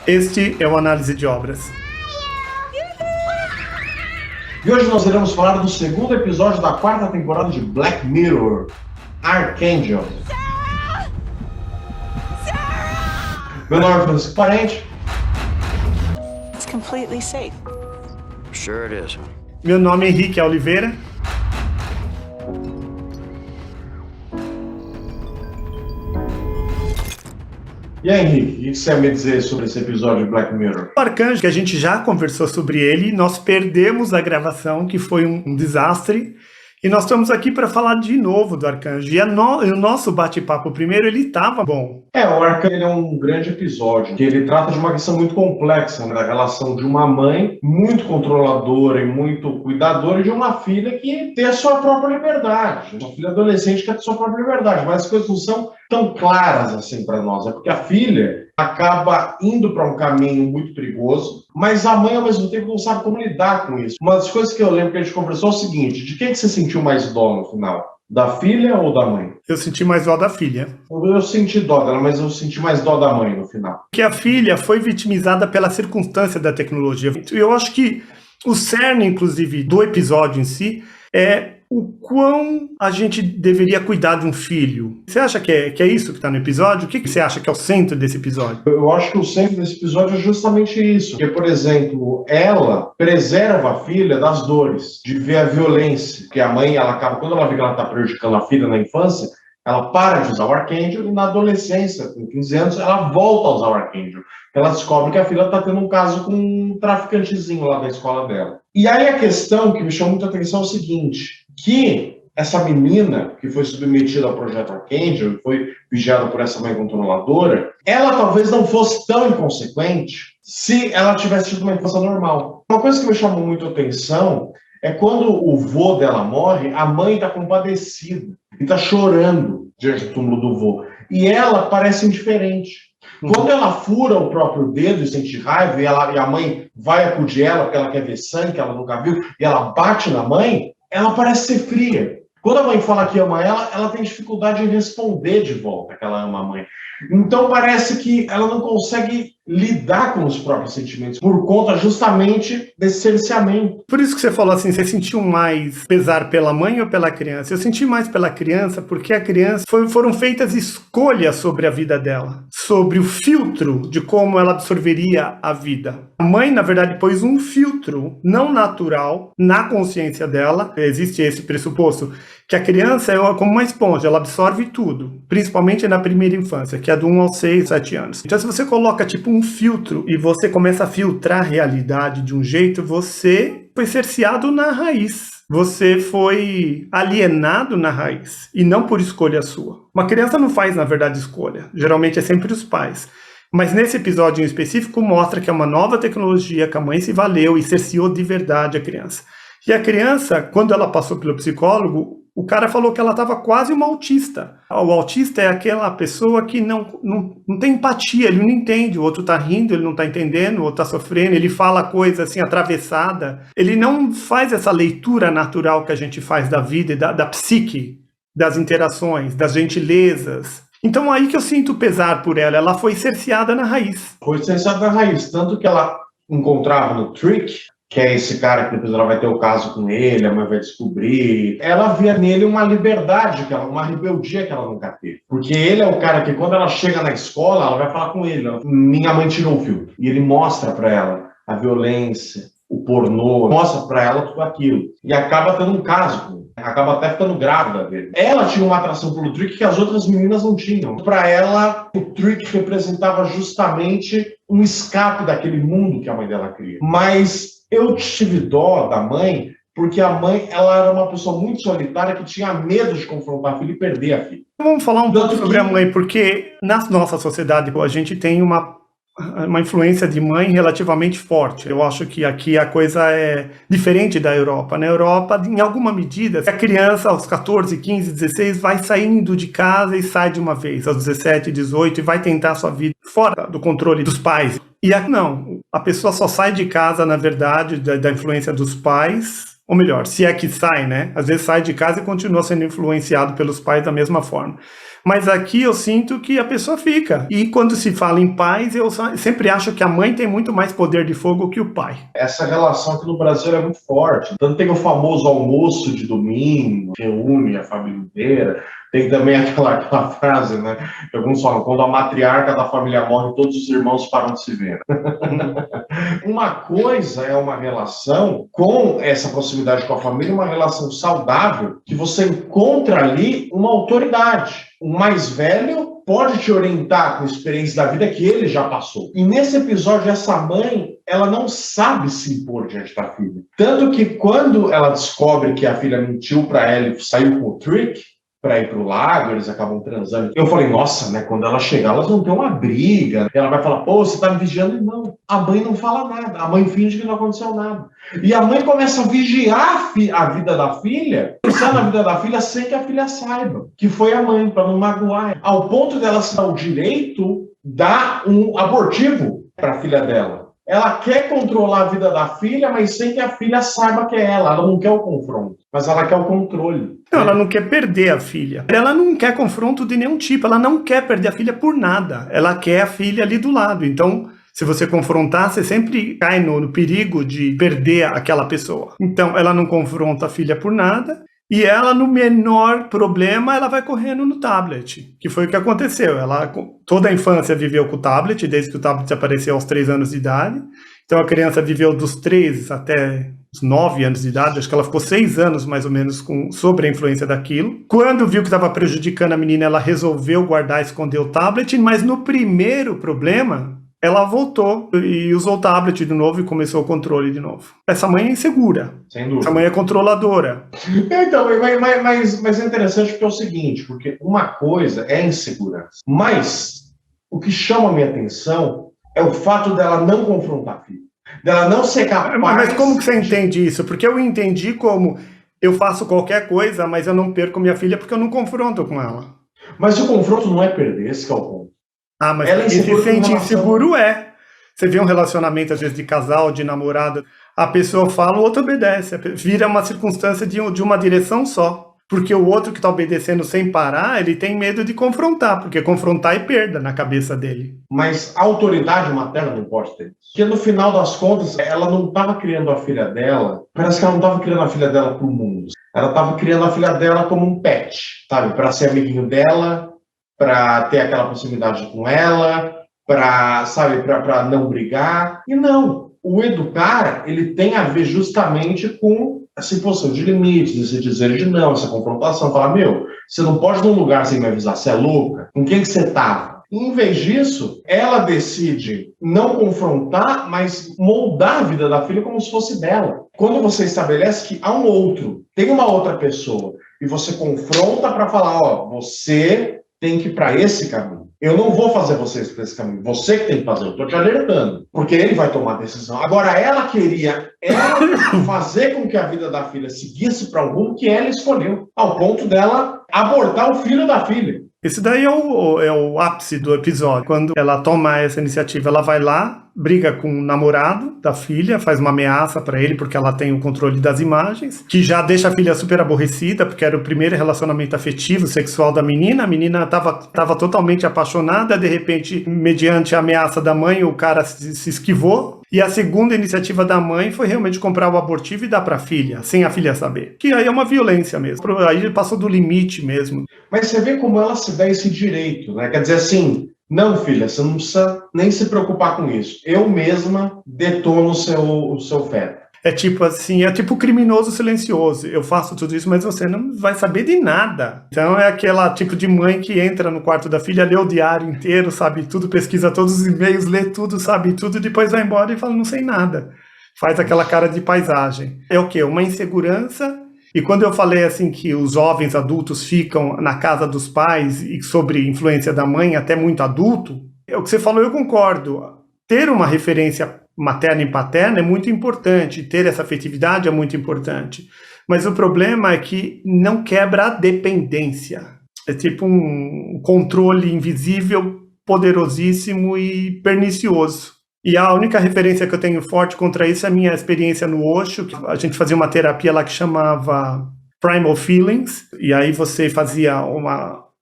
Este é o Análise de Obras. E hoje nós iremos falar do segundo episódio da quarta temporada de Black Mirror, Archangel. Meu nome é Francisco Parente. It's completely safe. Sure it is. Meu nome é Henrique Oliveira. E aí, Henrique, o que você ia me dizer sobre esse episódio de Black Mirror? O Arcanjo, que a gente já conversou sobre ele, nós perdemos a gravação, que foi um desastre. E nós estamos aqui para falar de novo do Arcanjo. E o nosso bate-papo primeiro, ele estava bom. O Arcanjo é um grande episódio, que ele trata de uma questão muito complexa, né? Da relação de uma mãe muito controladora e muito cuidadora e de uma filha que tem a sua própria liberdade. Uma filha adolescente que tem a sua própria liberdade, mas as coisas não são tão claras assim para nós. É porque a filha acaba indo para um caminho muito perigoso, mas a mãe, ao mesmo tempo, não sabe como lidar com isso. Uma das coisas que eu lembro que a gente conversou é o seguinte: de quem que você sentiu mais dó no final? Da filha ou da mãe? Eu senti mais dó da filha. Eu senti dó dela, mas eu senti mais dó da mãe no final. Porque a filha foi vitimizada pela circunstância da tecnologia. Eu acho que o cerne, inclusive, do episódio em si é o quão a gente deveria cuidar de um filho. Você acha que é isso que está no episódio? O que você acha que é o centro desse episódio? Eu acho que o centro desse episódio é justamente isso. Porque, por exemplo, ela preserva a filha das dores, de ver a violência. Porque a mãe, ela acaba, quando ela vê que ela está prejudicando a filha na infância, ela para de usar o Archangel e na adolescência, com 15 anos, ela volta a usar o Archangel. Ela descobre que a filha está tendo um caso com um traficantezinho lá da escola dela. E aí a questão que me chamou muita atenção é o seguinte: que essa menina que foi submetida ao projeto Archangel, foi vigiada por essa mãe controladora, ela talvez não fosse tão inconsequente se ela tivesse tido uma infância normal. Uma coisa que me chamou muito a atenção é quando o vô dela morre, a mãe está compadecida e está chorando diante do túmulo do vô. E ela parece indiferente. Quando ela fura o próprio dedo e sente raiva, e a mãe vai acudir ela porque ela quer ver sangue, que ela nunca viu, e ela bate na mãe, ela parece ser fria. Quando a mãe fala que ama ela tem dificuldade em responder de volta que ela ama a mãe. Então parece que ela não consegue lidar com os próprios sentimentos por conta justamente desse cerceamento. Por isso que você falou assim, você sentiu mais pesar pela mãe ou pela criança? Eu senti mais pela criança porque a criança foram feitas escolhas sobre a vida dela, sobre o filtro de como ela absorveria a vida. A mãe, na verdade, pôs um filtro não natural na consciência dela. Existe esse pressuposto que a criança é como uma esponja, ela absorve tudo, principalmente na primeira infância, que é do 1 aos 6, 7 anos. Então, se você coloca tipo um filtro e você começa a filtrar a realidade de um jeito, você foi cerceado na raiz. Você foi alienado na raiz, e não por escolha sua. Uma criança não faz, na verdade, escolha. Geralmente é sempre os pais. Mas nesse episódio em específico mostra que é uma nova tecnologia, que a mãe se valeu e cerceou de verdade a criança. E a criança, quando ela passou pelo psicólogo, o cara falou que ela estava quase uma autista. O autista é aquela pessoa que não tem empatia, ele não entende, o outro está rindo, ele não está entendendo, o outro está sofrendo, ele fala coisa assim atravessada. Ele não faz essa leitura natural que a gente faz da vida e da psique, das interações, das gentilezas. Então aí que eu sinto pesar por ela foi cerceada na raiz. Foi cerceada na raiz, tanto que ela encontrava no Trick, que é esse cara que depois ela vai ter o caso com ele, a mãe vai descobrir. Ela via nele uma liberdade, uma rebeldia que ela nunca teve. Porque ele é o cara que, quando ela chega na escola, ela vai falar com ele: minha mãe tirou o filtro. E ele mostra para ela a violência, o pornô, mostra para ela tudo aquilo. E acaba tendo um caso com ele. Acaba até ficando grávida dele. Ela tinha uma atração pelo Trick que as outras meninas não tinham. Para ela, o Trick representava justamente um escape daquele mundo que a mãe dela cria. Mas eu tive dó da mãe, porque a mãe, ela era uma pessoa muito solitária que tinha medo de confrontar a filha e perder a filha. Vamos falar um pouco sobre a mãe, porque na nossa sociedade a gente tem uma influência de mãe relativamente forte. Eu acho que aqui a coisa é diferente da Europa. Na Europa, em alguma medida, a criança aos 14, 15, 16 vai saindo de casa e sai de uma vez, aos 17, 18, e vai tentar a sua vida fora do controle dos pais. E aqui não, a pessoa só sai de casa, na verdade, da influência dos pais, ou melhor, se é que sai, né? Às vezes sai de casa e continua sendo influenciado pelos pais da mesma forma. Mas aqui eu sinto que a pessoa fica. E quando se fala em pais, eu sempre acho que a mãe tem muito mais poder de fogo que o pai. Essa relação aqui no Brasil é muito forte. Então tem o famoso almoço de domingo, reúne a família inteira. Tem também aquela frase, né? Que alguns falam, quando a matriarca da família morre, todos os irmãos param de se ver. Uma coisa é uma relação com essa proximidade com a família, uma relação saudável, que você encontra ali uma autoridade. O mais velho pode te orientar com a experiência da vida que ele já passou. E nesse episódio, essa mãe, ela não sabe se impor diante da filha. Tanto que quando ela descobre que a filha mentiu para ela e saiu com o Trick, para ir pro lago, eles acabam transando. Eu falei, nossa, né? Quando ela chegar, elas vão ter uma briga. Ela vai falar, pô, você tá me vigiando? E não. A mãe não fala nada. A mãe finge que não aconteceu nada. E a mãe começa a vigiar a vida da filha, pensar na vida da filha sem que a filha saiba, que foi a mãe, para não magoar. Ao ponto dela se dar o direito, dar um abortivo para a filha dela. Ela quer controlar a vida da filha, mas sem que a filha saiba que é ela. Ela não quer o confronto, mas ela quer o controle. Não, ela não quer perder a filha. Ela não quer confronto de nenhum tipo. Ela não quer perder a filha por nada. Ela quer a filha ali do lado. Então, se você confrontar, você sempre cai no perigo de perder aquela pessoa. Então, ela não confronta a filha por nada. E ela, no menor problema, ela vai correndo no tablet, que foi o que aconteceu. Ela, toda a infância viveu com o tablet, desde que o tablet apareceu aos 3 anos de idade. Então a criança viveu dos 3 até os 9 anos de idade, acho que ela ficou 6 anos mais ou menos sob a influência daquilo. Quando viu que estava prejudicando a menina, ela resolveu guardar e esconder o tablet, mas no primeiro problema, ela voltou e usou o tablet de novo e começou o controle de novo. Essa mãe é insegura. Sem dúvida. Essa mãe é controladora. Então, mas é interessante porque é o seguinte, porque uma coisa é a insegurança, mas o que chama a minha atenção é o fato dela não confrontar a filha, dela não ser capaz... Mas como que você entende isso? Porque eu entendi como eu faço qualquer coisa, mas eu não perco minha filha porque eu não confronto com ela. Mas o confronto não é perder, esse que é o ponto. Ah, mas quem se sente inseguro é. Você vê um relacionamento, às vezes, de casal, de namorado, a pessoa fala, o outro obedece. Vira uma circunstância de uma direção só. Porque o outro que está obedecendo sem parar, ele tem medo de confrontar, porque confrontar é perda na cabeça dele. Mas a autoridade materna não pode ter isso. Porque no final das contas, ela não estava criando a filha dela, parece que ela não estava criando a filha dela para o mundo. Ela estava criando a filha dela como um pet, sabe? Para ser amiguinho dela, para ter aquela proximidade com ela, para não brigar. E não, o educar, ele tem a ver justamente com essa imposição de limites, esse dizer de não, essa confrontação, falar, meu, você não pode ir num lugar sem me avisar, você é louca? Com quem que você tá? Em vez disso, ela decide não confrontar, mas moldar a vida da filha como se fosse dela. Quando você estabelece que há um outro, tem uma outra pessoa, e você confronta para falar, ó, você tem que ir para esse caminho. Eu não vou fazer vocês para esse caminho. Você que tem que fazer. Eu estou te alertando. Porque ele vai tomar a decisão. Agora, ela queria fazer com que a vida da filha seguisse para um rumo que ela escolheu. Ao ponto dela abortar o filho da filha. Esse daí é o ápice do episódio. Quando ela toma essa iniciativa, ela vai lá, briga com o namorado da filha, faz uma ameaça para ele porque ela tem o controle das imagens, que já deixa a filha super aborrecida, porque era o primeiro relacionamento afetivo, sexual da menina. A menina estava totalmente apaixonada, de repente, mediante a ameaça da mãe, o cara se esquivou. E a segunda iniciativa da mãe foi realmente comprar o abortivo e dar para a filha, sem a filha saber. Que aí é uma violência mesmo. Aí ele passou do limite mesmo. Mas você vê como ela se dá esse direito, né? Quer dizer assim, não, filha, você não precisa nem se preocupar com isso. Eu mesma detono o seu feto. É tipo assim, é tipo criminoso silencioso. Eu faço tudo isso, mas você não vai saber de nada. Então é aquela tipo de mãe que entra no quarto da filha, lê o diário inteiro, sabe tudo, pesquisa todos os e-mails, lê tudo, sabe tudo, depois vai embora e fala, não sei nada. Faz aquela cara de paisagem. É o quê? Uma insegurança. E quando eu falei assim que os jovens adultos ficam na casa dos pais e sobre influência da mãe até muito adulto, é o que você falou, eu concordo. Ter uma referência materna e paterna é muito importante, ter essa afetividade é muito importante. Mas o problema é que não quebra a dependência. É tipo um controle invisível, poderosíssimo e pernicioso. E a única referência que eu tenho forte contra isso é a minha experiência no Osho, que a gente fazia uma terapia lá que chamava Primal Feelings, e aí você fazia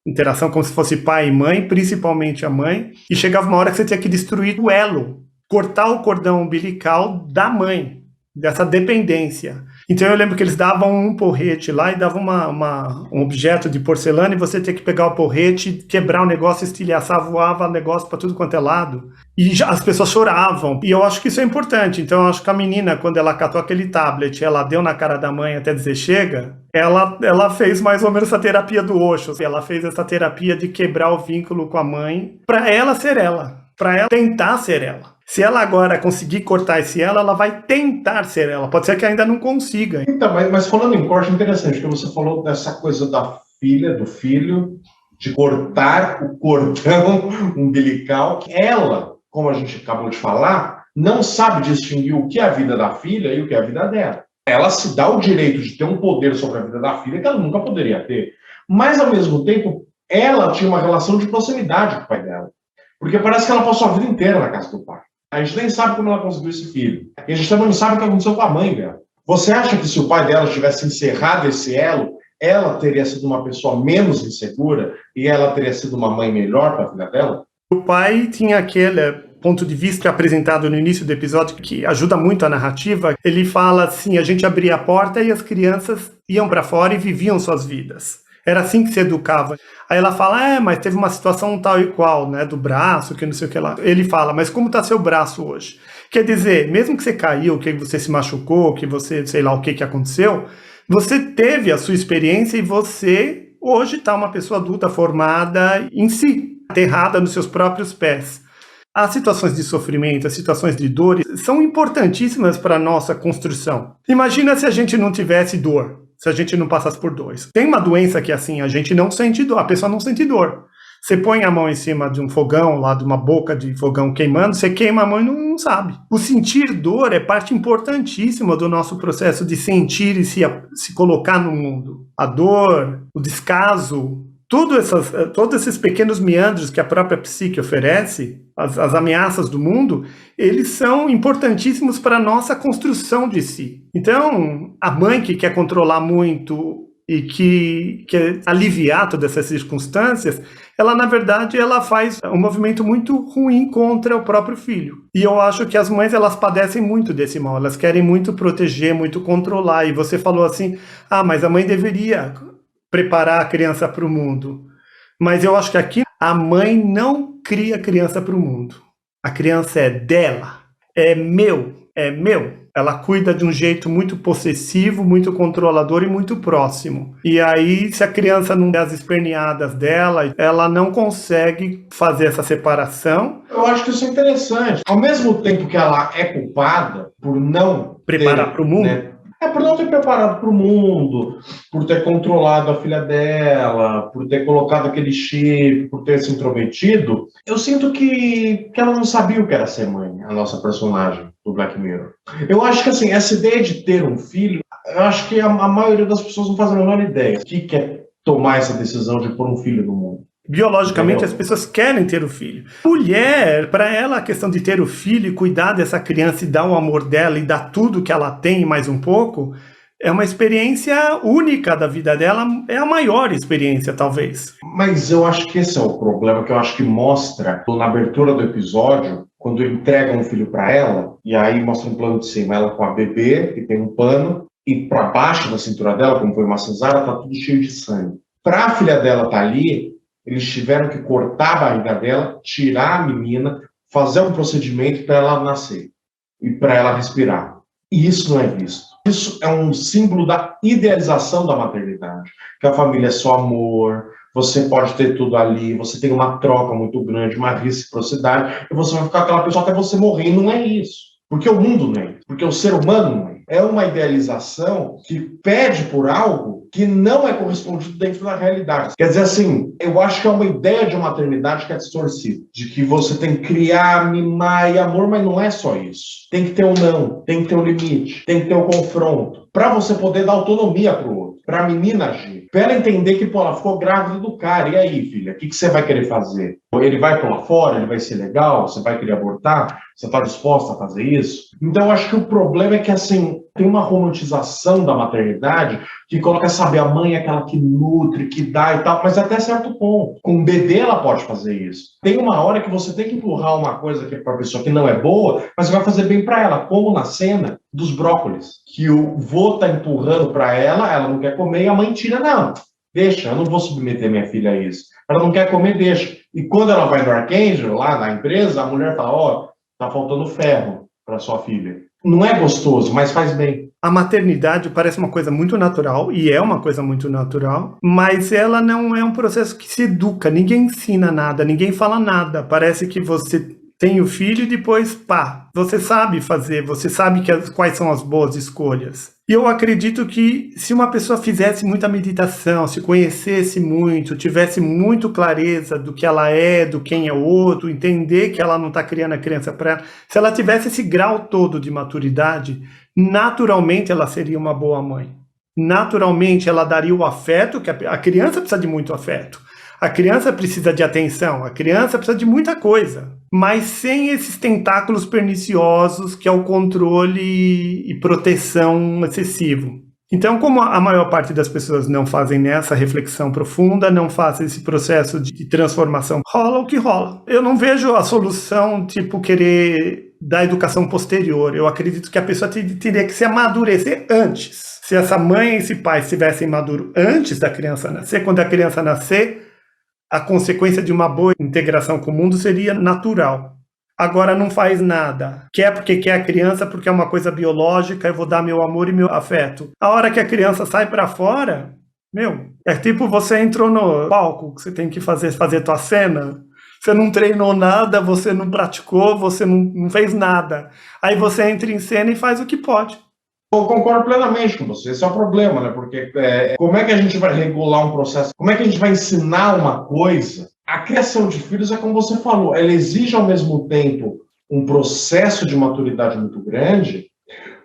interação como se fosse pai e mãe, principalmente a mãe, e chegava uma hora que você tinha que destruir o elo, cortar o cordão umbilical da mãe, dessa dependência. Então eu lembro que eles davam um porrete lá e davam um objeto de porcelana e você tinha que pegar o porrete, quebrar o negócio, estilhaçar, voava o negócio para tudo quanto é lado. E as pessoas choravam. E eu acho que isso é importante. Então eu acho que a menina, quando ela catou aquele tablet, ela deu na cara da mãe até dizer chega, ela fez mais ou menos essa terapia do Osho. Ela fez essa terapia de quebrar o vínculo com a mãe para ela ser ela, para ela tentar ser ela. Se ela agora conseguir cortar esse ela vai tentar ser ela. Pode ser que ainda não consiga. Então, mas falando em corte, interessante, que você falou dessa coisa da filha, do filho, de cortar o cordão umbilical. Ela, como a gente acabou de falar, não sabe distinguir o que é a vida da filha e o que é a vida dela. Ela se dá o direito de ter um poder sobre a vida da filha que ela nunca poderia ter. Mas, ao mesmo tempo, ela tinha uma relação de proximidade com o pai dela. Porque parece que ela passou a vida inteira na casa do pai. A gente nem sabe como ela conseguiu esse filho. E a gente também não sabe o que aconteceu com a mãe dela. Você acha que se o pai dela tivesse encerrado esse elo, ela teria sido uma pessoa menos insegura e ela teria sido uma mãe melhor para a filha dela? O pai tinha aquele ponto de vista apresentado no início do episódio que ajuda muito a narrativa. Ele fala assim, a gente abria a porta e as crianças iam para fora e viviam suas vidas. Era assim que se educava. Aí ela fala, mas teve uma situação tal e qual, né, do braço, que não sei o que lá. Ele fala, mas como está seu braço hoje? Quer dizer, mesmo que você caiu, que você se machucou, que você, sei lá o que aconteceu, você teve a sua experiência e você hoje está uma pessoa adulta formada em si, aterrada nos seus próprios pés. As situações de sofrimento, as situações de dor são importantíssimas para a nossa construção. Imagina se a gente não tivesse dor. Se a gente não passasse por dor. Tem uma doença que assim, a gente não sente dor, a pessoa não sente dor. Você põe a mão em cima de um fogão, lá de uma boca de fogão queimando, você queima a mão e não sabe. O sentir dor é parte importantíssima do nosso processo de sentir e se colocar no mundo. A dor, o descaso, todos esses pequenos meandros que a própria psique oferece, as ameaças do mundo, eles são importantíssimos para a nossa construção de si. Então, a mãe que quer controlar muito e que quer aliviar todas essas circunstâncias, ela, na verdade, ela faz um movimento muito ruim contra o próprio filho. E eu acho que as mães, elas padecem muito desse mal, elas querem muito proteger, muito controlar. E você falou assim, mas a mãe deveria preparar a criança para o mundo. Mas eu acho que aqui a mãe não cria a criança para o mundo. A criança é dela, é meu. Ela cuida de um jeito muito possessivo, muito controlador e muito próximo. E aí, se a criança não der as esperneadas dela, ela não consegue fazer essa separação. Eu acho que isso é interessante. Ao mesmo tempo que ela é culpada por não preparar para o mundo, né? Por não ter preparado para o mundo, por ter controlado a filha dela, por ter colocado aquele chip, por ter se intrometido. Eu sinto que ela não sabia o que era ser mãe, a nossa personagem do Black Mirror. Eu acho que assim, essa ideia de ter um filho, eu acho que a maioria das pessoas não faz a menor ideia. O que é tomar essa decisão de pôr um filho no mundo? Biologicamente, as pessoas querem ter o filho. Mulher, para ela, a questão de ter o filho e cuidar dessa criança e dar o amor dela e dar tudo que ela tem e mais um pouco, é uma experiência única da vida dela, é a maior experiência, talvez. Mas eu acho que esse é o problema, que eu acho que mostra na abertura do episódio, quando ele entrega um filho para ela, e aí mostra um plano de cima, ela com a bebê, que tem um pano, e para baixo da cintura dela, como foi uma cesárea, tá tudo cheio de sangue. Para a filha dela estar ali, eles tiveram que cortar a barriga dela, tirar a menina, fazer um procedimento para ela nascer e para ela respirar. E isso não é visto. Isso é um símbolo da idealização da maternidade, que a família é só amor, você pode ter tudo ali, você tem uma troca muito grande, uma reciprocidade, e você vai ficar aquela pessoa até você morrer. E não é isso. Porque o mundo não é isso. Porque o ser humano não é. É uma idealização que pede por algo que não é correspondido dentro da realidade. Quer dizer assim, eu acho que é uma ideia de maternidade que é distorcida, de que você tem que criar, mimar e amor, mas não é só isso. Tem que ter um não, tem que ter um limite, tem que ter um confronto, para você poder dar autonomia para o outro, para a menina agir, para ela entender que, ela ficou grávida do cara, e aí, filha, o que você vai querer fazer? Ele vai pular fora, ele vai ser legal, você vai querer abortar, Você está disposta a fazer isso? Então, eu acho que o problema é que, assim, tem uma romantização da maternidade que coloca, sabe, a mãe é aquela que nutre, que dá e tal, mas até certo ponto. Com o bebê, ela pode fazer isso. Tem uma hora que você tem que empurrar uma coisa que para a pessoa que não é boa, mas vai fazer bem para ela, como na cena dos brócolis, que o vô tá empurrando para ela não quer comer e a mãe tira, não. Deixa, eu não vou submeter minha filha a isso. Ela não quer comer, deixa. E quando ela vai no Archangel, lá na empresa, a mulher fala, ó, tá faltando ferro para sua filha. Não é gostoso, mas faz bem. A maternidade parece uma coisa muito natural, e é uma coisa muito natural, mas ela não é um processo que se educa, ninguém ensina nada, ninguém fala nada. Parece que você tem o filho e depois, pá, você sabe fazer, você sabe quais são as boas escolhas. E eu acredito que se uma pessoa fizesse muita meditação, se conhecesse muito, tivesse muito clareza do que ela é, do quem é o outro, entender que ela não está criando a criança para ela, se ela tivesse esse grau todo de maturidade, naturalmente ela seria uma boa mãe. Naturalmente ela daria o afeto, que a criança precisa de muito afeto. A criança precisa de atenção, a criança precisa de muita coisa, mas sem esses tentáculos perniciosos que é o controle e proteção excessivo. Então, como a maior parte das pessoas não fazem essa reflexão profunda, não fazem esse processo de transformação, rola o que rola. Eu não vejo a solução, tipo, querer dar educação posterior. Eu acredito que a pessoa teria que se amadurecer antes. Se essa mãe e esse pai estivessem maduros antes da criança nascer, quando a criança nascer, a consequência de uma boa integração com o mundo seria natural. Agora não faz nada. Quer porque quer a criança, porque é uma coisa biológica, eu vou dar meu amor e meu afeto. A hora que a criança sai para fora, é tipo você entrou no palco, que você tem que fazer tua cena. Você não treinou nada, você não praticou, você não fez nada. Aí você entra em cena e faz o que pode. Eu concordo plenamente com você, esse é o problema, né? Porque como é que a gente vai regular um processo? Como é que a gente vai ensinar uma coisa? A criação de filhos é como você falou, ela exige ao mesmo tempo um processo de maturidade muito grande,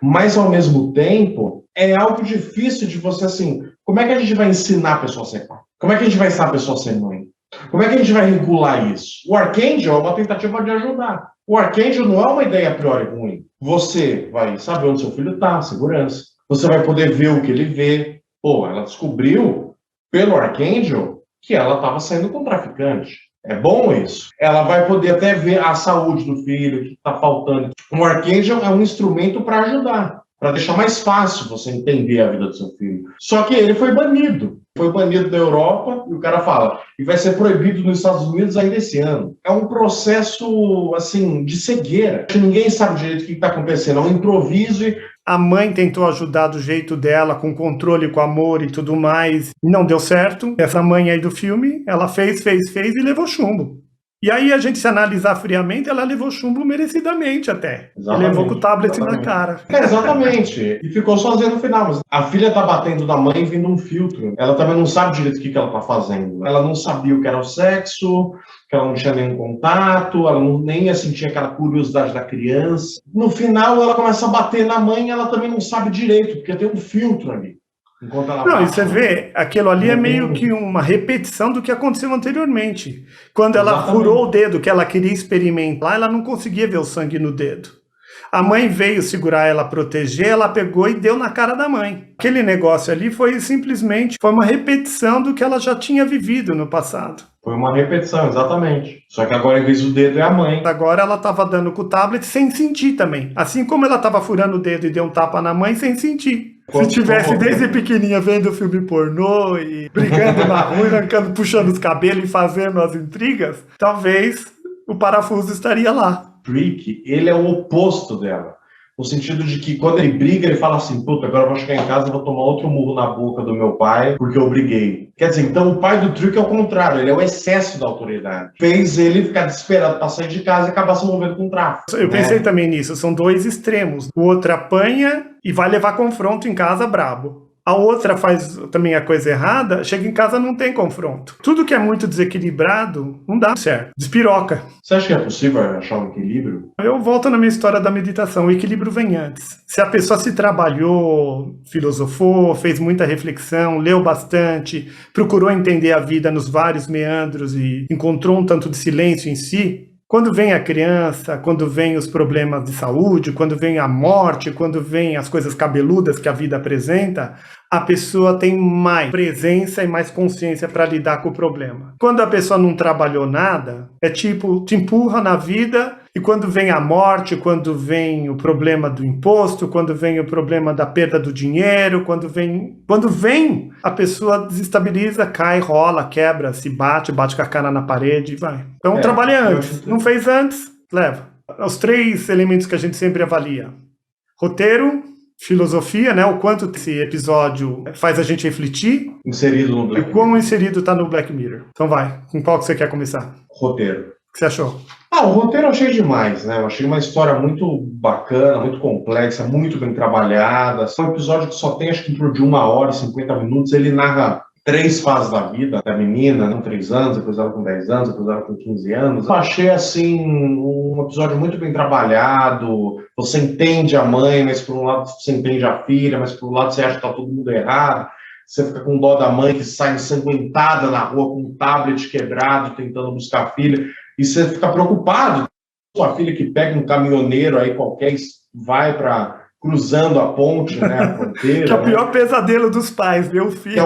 mas ao mesmo tempo é algo difícil de você, assim, como é que a gente vai ensinar a pessoa a ser pai? Como é que a gente vai ensinar a pessoa a ser mãe? Como é que a gente vai regular isso? O Archangel é uma tentativa de ajudar. O Archangel não é uma ideia a priori ruim. Você vai saber onde seu filho está, segurança. Você vai poder ver o que ele vê. Pô, ela descobriu pelo Archangel que ela estava saindo com um traficante. É bom isso. Ela vai poder até ver a saúde do filho, o que está faltando. O Archangel é um instrumento para ajudar, para deixar mais fácil você entender a vida do seu filho. Só que ele foi banido. Foi banido da Europa e o cara fala, e vai ser proibido nos Estados Unidos ainda esse ano. É um processo, assim, de cegueira. Ninguém sabe direito o que está acontecendo, é um improviso. A mãe tentou ajudar do jeito dela, com controle, com amor e tudo mais, e não deu certo. Essa mãe aí do filme, ela fez e levou chumbo. E aí a gente se analisar friamente, ela levou chumbo merecidamente até. Levou com o tablet na cara. Exatamente. E ficou sozinha no final. Mas a filha tá batendo da mãe vindo um filtro. Ela também não sabe direito o que ela tá fazendo. Ela não sabia o que era o sexo, que ela não tinha nenhum contato, ela nem sentia aquela curiosidade da criança. No final, ela começa a bater na mãe e ela também não sabe direito, porque tem um filtro ali. Não, e você vê, aquilo ali é meio que uma repetição do que aconteceu anteriormente. Quando ela furou o dedo, que ela queria experimentar, ela não conseguia ver o sangue no dedo. A mãe veio segurar ela, proteger, ela pegou e deu na cara da mãe. Aquele negócio ali foi simplesmente uma repetição do que ela já tinha vivido no passado. Foi uma repetição, exatamente. Só que agora, em vez do dedo, é a mãe. Agora ela estava dando com o tablet sem sentir também. Assim como ela estava furando o dedo e deu um tapa na mãe sem sentir. Se tivesse desde pequenininha vendo filme pornô e brigando na rua, arrancando, puxando os cabelos e fazendo as intrigas, talvez o parafuso estaria lá. Rick, ele é o oposto dela. No sentido de que quando ele briga, ele fala assim, puta, agora eu vou chegar em casa e vou tomar outro murro na boca do meu pai, porque eu briguei. Quer dizer, então o pai do Trick é o contrário, ele é o excesso da autoridade. Fez ele ficar desesperado para sair de casa e acabar se movendo com o tráfico. Eu pensei também nisso, são dois extremos. O outro apanha e vai levar confronto em casa brabo. A outra faz também a coisa errada, chega em casa não tem confronto. Tudo que é muito desequilibrado, não dá certo. Despiroca. Você acha que é possível achar um equilíbrio? Eu volto na minha história da meditação. O equilíbrio vem antes. Se a pessoa se trabalhou, filosofou, fez muita reflexão, leu bastante, procurou entender a vida nos vários meandros e encontrou um tanto de silêncio em si, Quando vem a criança, quando vem os problemas de saúde, quando vem a morte, quando vem as coisas cabeludas que a vida apresenta, a pessoa tem mais presença e mais consciência para lidar com o problema. Quando a pessoa não trabalhou nada, é tipo, te empurra na vida, e quando vem a morte, quando vem o problema do imposto, quando vem o problema da perda do dinheiro, quando vem, a pessoa desestabiliza, cai, rola, quebra, se bate com a cara na parede e vai. Então trabalha antes. Não fez antes, leva. Os 3 elementos que a gente sempre avalia. Roteiro, filosofia, né? O quanto esse episódio faz a gente refletir. Inserido no Black Mirror. E como inserido tá no Black Mirror. Então vai, com qual que você quer começar? Roteiro. O que você achou? O roteiro eu achei demais, né? Eu achei uma história muito bacana, muito complexa, muito bem trabalhada. É um episódio que só tem, acho que em torno de 1h e 50 minutos. Ele narra 3 fases da vida da menina, com 3 anos, depois ela com 10 anos, depois ela com 15 anos. Eu achei, assim, um episódio muito bem trabalhado. Você entende a mãe, mas por um lado você entende a filha, mas por um lado você acha que tá todo mundo errado. Você fica com dó da mãe que sai ensanguentada na rua com um tablet quebrado, tentando buscar a filha. E você fica preocupado. Sua filha que pega um caminhoneiro aí qualquer e vai para cruzando a ponte, né, a fronteira. Que é o pior pesadelo dos pais, ver o filho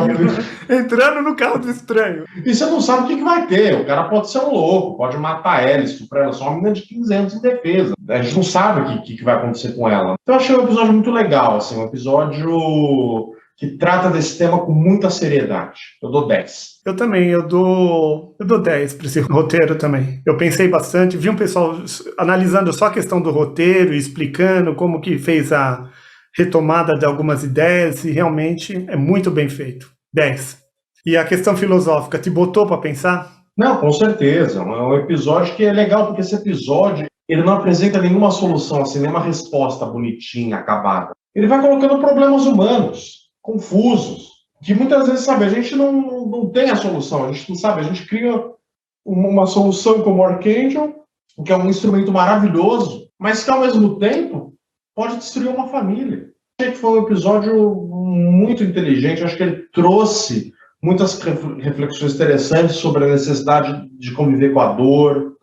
entrando no carro do estranho. E você não sabe o que vai ter. O cara pode ser um louco, pode matar ela, estuprar ela. Só uma menina de 15 anos em defesa. A gente não sabe o que vai acontecer com ela. Então eu achei um episódio muito legal, assim, um episódio que trata desse tema com muita seriedade. Eu dou 10. Eu também, eu dou 10 para esse roteiro também. Eu pensei bastante, vi um pessoal analisando só a questão do roteiro, explicando como que fez a retomada de algumas ideias, e realmente é muito bem feito. 10. E a questão filosófica, te botou para pensar? Não, com certeza. É um episódio que é legal, porque esse episódio ele não apresenta nenhuma solução, assim, nenhuma resposta bonitinha, acabada. Ele vai colocando problemas humanos, confusos, que muitas vezes, sabe, a gente não tem a solução, a gente não sabe, a gente cria uma solução como o Archangel, que é um instrumento maravilhoso, mas que ao mesmo tempo pode destruir uma família. Achei que foi um episódio muito inteligente, acho que ele trouxe muitas reflexões interessantes sobre a necessidade de conviver com a dor,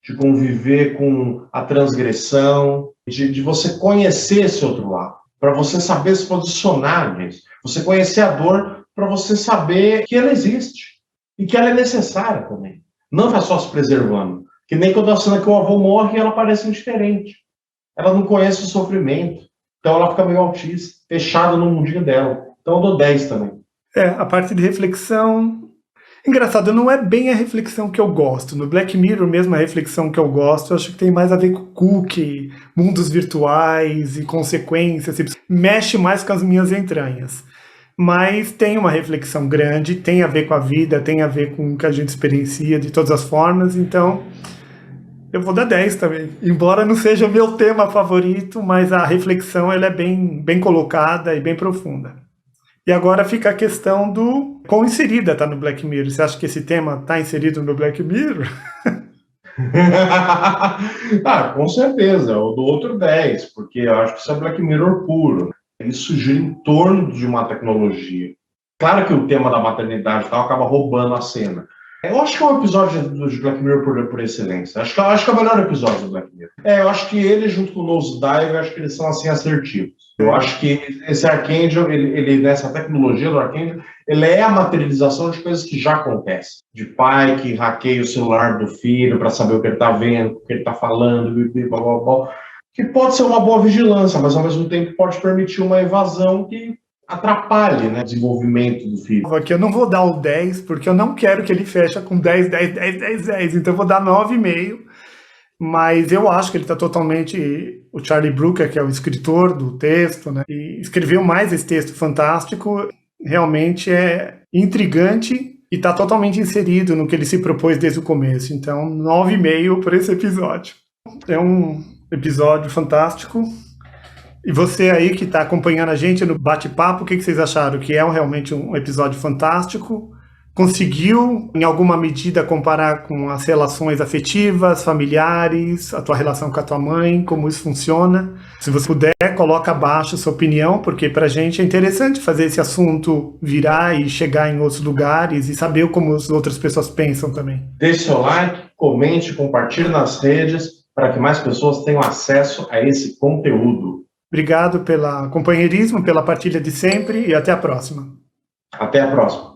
de conviver com a transgressão, de você conhecer esse outro lado, para você saber se posicionar nisso. Você conhecer a dor para você saber que ela existe e que ela é necessária também. Não vai só se preservando. Que nem quando a cena que o avô morre, ela parece indiferente. Ela não conhece o sofrimento. Então ela fica meio autista, fechada no mundinho dela. Então eu dou 10 também. A parte de reflexão... Engraçado, não é bem a reflexão que eu gosto. No Black Mirror mesmo, a reflexão que eu gosto, eu acho que tem mais a ver com cookie, mundos virtuais e consequências. Mexe mais com as minhas entranhas. Mas tem uma reflexão grande, tem a ver com a vida, tem a ver com o que a gente experiencia de todas as formas. Então, eu vou dar 10 também. Embora não seja o meu tema favorito, mas a reflexão ela é bem colocada e bem profunda. E agora fica a questão do quão inserida está no Black Mirror. Você acha que esse tema está inserido no Black Mirror? Com certeza. Eu dou outro 10, porque eu acho que isso é Black Mirror puro. Isso gira em torno de uma tecnologia. Claro que o tema da maternidade e tal acaba roubando a cena. Eu acho que é um episódio do Black Mirror por excelência. Acho que é o melhor episódio do Black Mirror. Eu acho que ele, junto com o Nosedive, acho que eles são assim assertivos. Eu acho que esse Archangel, ele nessa tecnologia do Archangel, ele é a materialização de coisas que já acontecem. De pai que hackeia o celular do filho para saber o que ele está vendo, o que ele está falando, blá, blá, blá, que pode ser uma boa vigilância, mas ao mesmo tempo pode permitir uma evasão que atrapalhe, né, o desenvolvimento do filho. Aqui eu não vou dar o 10, porque eu não quero que ele feche com 10, 10, 10, 10, 10. Então eu vou dar 9,5. Mas eu acho que ele está totalmente... O Charlie Brooker, que é o escritor do texto, né, e escreveu mais esse texto fantástico, realmente é intrigante e está totalmente inserido no que ele se propôs desde o começo. Então, 9,5 por esse episódio. É um episódio fantástico. E você aí que está acompanhando a gente no bate-papo, o que vocês acharam? Que é realmente um episódio fantástico? conseguiu, em alguma medida, comparar com as relações afetivas, familiares, a tua relação com a tua mãe, como isso funciona? Se você puder, coloca abaixo sua opinião, porque pra gente é interessante fazer esse assunto virar e chegar em outros lugares e saber como as outras pessoas pensam também. Deixe seu like, comente, compartilhe nas redes para que mais pessoas tenham acesso a esse conteúdo. Obrigado pelo companheirismo, pela partilha de sempre e até a próxima. Até a próxima.